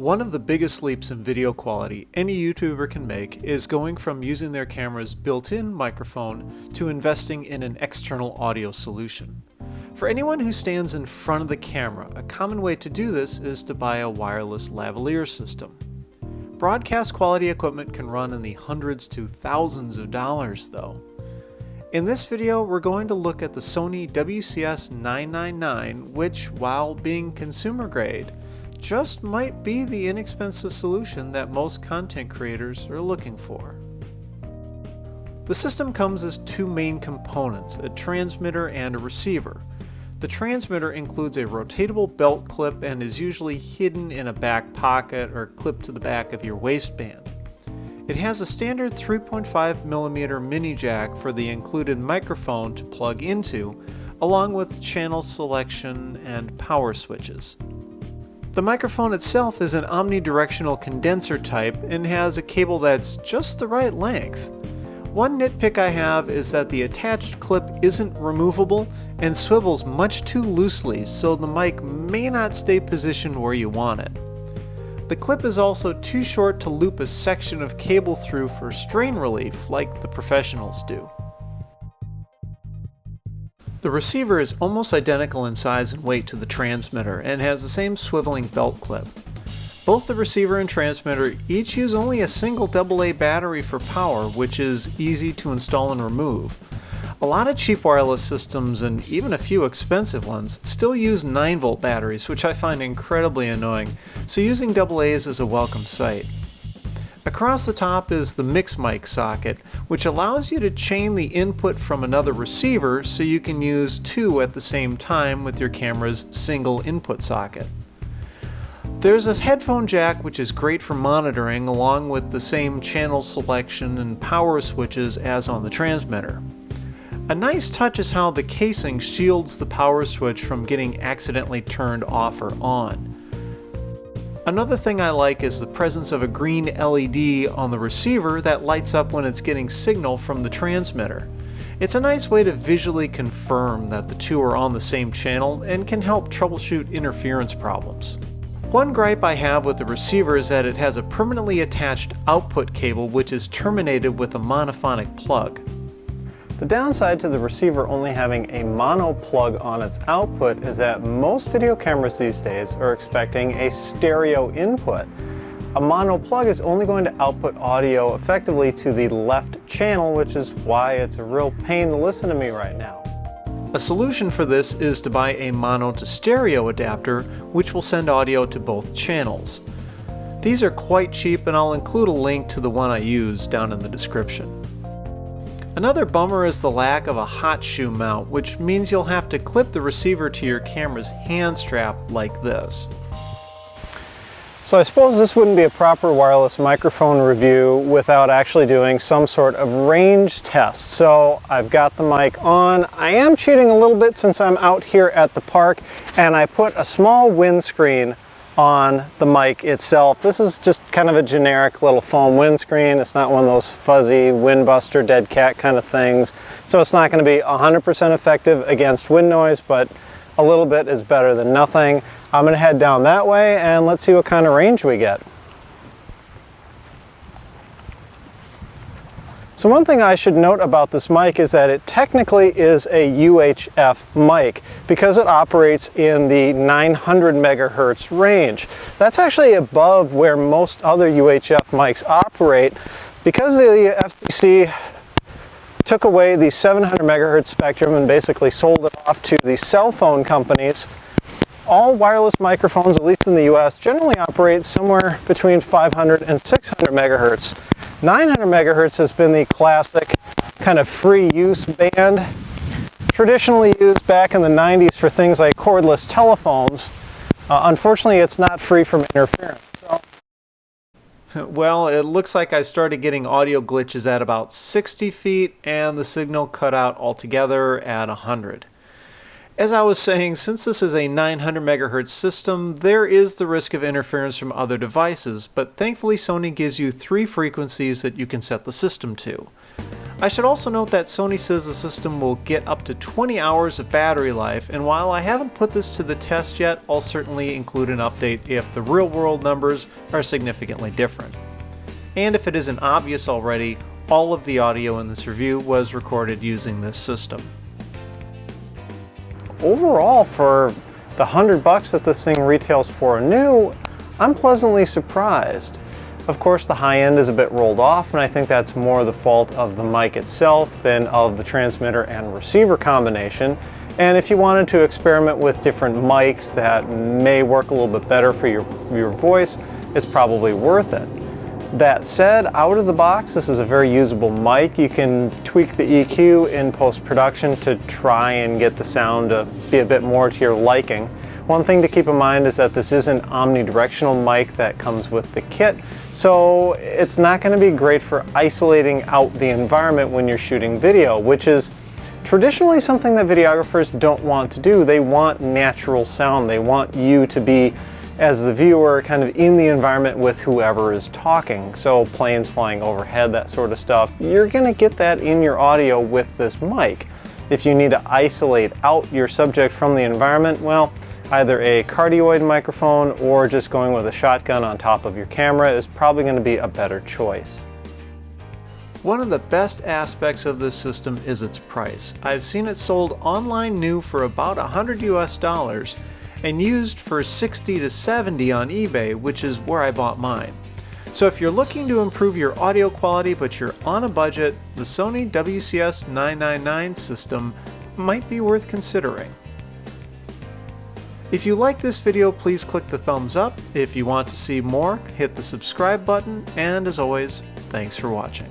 One of the biggest leaps in video quality any YouTuber can make is going from using their camera's built-in microphone to investing in an external audio solution. For anyone who stands in front of the camera, a common way to do this is to buy a wireless lavalier system. Broadcast quality equipment can run in the hundreds to thousands of dollars though. In this video, we're going to look at the Sony WCS-999, which, while being consumer grade, just might be the inexpensive solution that most content creators are looking for. The system comes as two main components, a transmitter and a receiver. The transmitter includes a rotatable belt clip and is usually hidden in a back pocket or clipped to the back of your waistband. It has a standard 3.5mm mini jack for the included microphone to plug into, along with channel selection and power switches. The microphone itself is an omnidirectional condenser type and has a cable that's just the right length. One nitpick I have is that the attached clip isn't removable and swivels much too loosely, so the mic may not stay positioned where you want it. The clip is also too short to loop a section of cable through for strain relief like the professionals do. The receiver is almost identical in size and weight to the transmitter and has the same swiveling belt clip. Both the receiver and transmitter each use only a single AA battery for power, which is easy to install and remove. A lot of cheap wireless systems, and even a few expensive ones, still use 9-volt batteries, which I find incredibly annoying, so using AA's is a welcome sight. Across the top is the mix mic socket, which allows you to chain the input from another receiver so you can use two at the same time with your camera's single input socket. There's a headphone jack, which is great for monitoring, along with the same channel selection and power switches as on the transmitter. A nice touch is how the casing shields the power switch from getting accidentally turned off or on. Another thing I like is the presence of a green LED on the receiver that lights up when it's getting signal from the transmitter. It's a nice way to visually confirm that the two are on the same channel and can help troubleshoot interference problems. One gripe I have with the receiver is that it has a permanently attached output cable which is terminated with a monophonic plug. The downside to the receiver only having a mono plug on its output is that most video cameras these days are expecting a stereo input. A mono plug is only going to output audio effectively to the left channel, which is why it's a real pain to listen to me right now. A solution for this is to buy a mono to stereo adapter, which will send audio to both channels. These are quite cheap, and I'll include a link to the one I use down in the description. Another bummer is the lack of a hot shoe mount, which means you'll have to clip the receiver to your camera's hand strap like this. So I suppose this wouldn't be a proper wireless microphone review without actually doing some sort of range test. So I've got the mic on. I am cheating a little bit since I'm out here at the park, and I put a small windscreen on the mic itself. This is just kind of a generic little foam windscreen. It's not one of those fuzzy windbuster dead cat kind of things. So it's not going to be 100% effective against wind noise, but a little bit is better than nothing. I'm going to head down that way and let's see what kind of range we get. So one thing I should note about this mic is that it technically is a UHF mic because it operates in the 900 megahertz range. That's actually above where most other UHF mics operate because the FCC took away the 700 megahertz spectrum and basically sold it off to the cell phone companies. All wireless microphones, at least in the US, generally operate somewhere between 500 and 600 megahertz. 900 megahertz has been the classic kind of free use band, traditionally used back in the 90s for things like cordless telephones. Unfortunately, it's not free from interference. Well, it looks like I started getting audio glitches at about 60 feet and the signal cut out altogether at 100. As I was saying, since this is a 900 megahertz system, there is the risk of interference from other devices, but thankfully Sony gives you 3 frequencies that you can set the system to. I should also note that Sony says the system will get up to 20 hours of battery life, and while I haven't put this to the test yet, I'll certainly include an update if the real-world numbers are significantly different. And if it isn't obvious already, all of the audio in this review was recorded using this system. Overall, for the $100 that this thing retails for new, I'm pleasantly surprised. Of course, the high end is a bit rolled off, and I think that's more the fault of the mic itself than of the transmitter and receiver combination. And if you wanted to experiment with different mics that may work a little bit better for your voice, it's probably worth it. That said, out of the box, this is a very usable mic. You can tweak the EQ in post-production to try and get the sound to be a bit more to your liking. One thing to keep in mind is that this is an omnidirectional mic that comes with the kit, so it's not going to be great for isolating out the environment when you're shooting video, which is traditionally something that videographers don't want to do. They want natural sound. They want you to be, as the viewer, kind of in the environment with whoever is talking. So planes flying overhead, that sort of stuff, you're going to get that in your audio with this mic. If you need to isolate out your subject from the environment, well, either a cardioid microphone or just going with a shotgun on top of your camera is probably going to be a better choice. One of the best aspects of this system is its price. I've seen it sold online new for about $100 US and used for $60 to $70 on eBay, which is where I bought mine. So if you're looking to improve your audio quality but you're on a budget, the Sony WCS-999 system might be worth considering. If you like this video, please click the thumbs up. If you want to see more, hit the subscribe button, and as always, thanks for watching.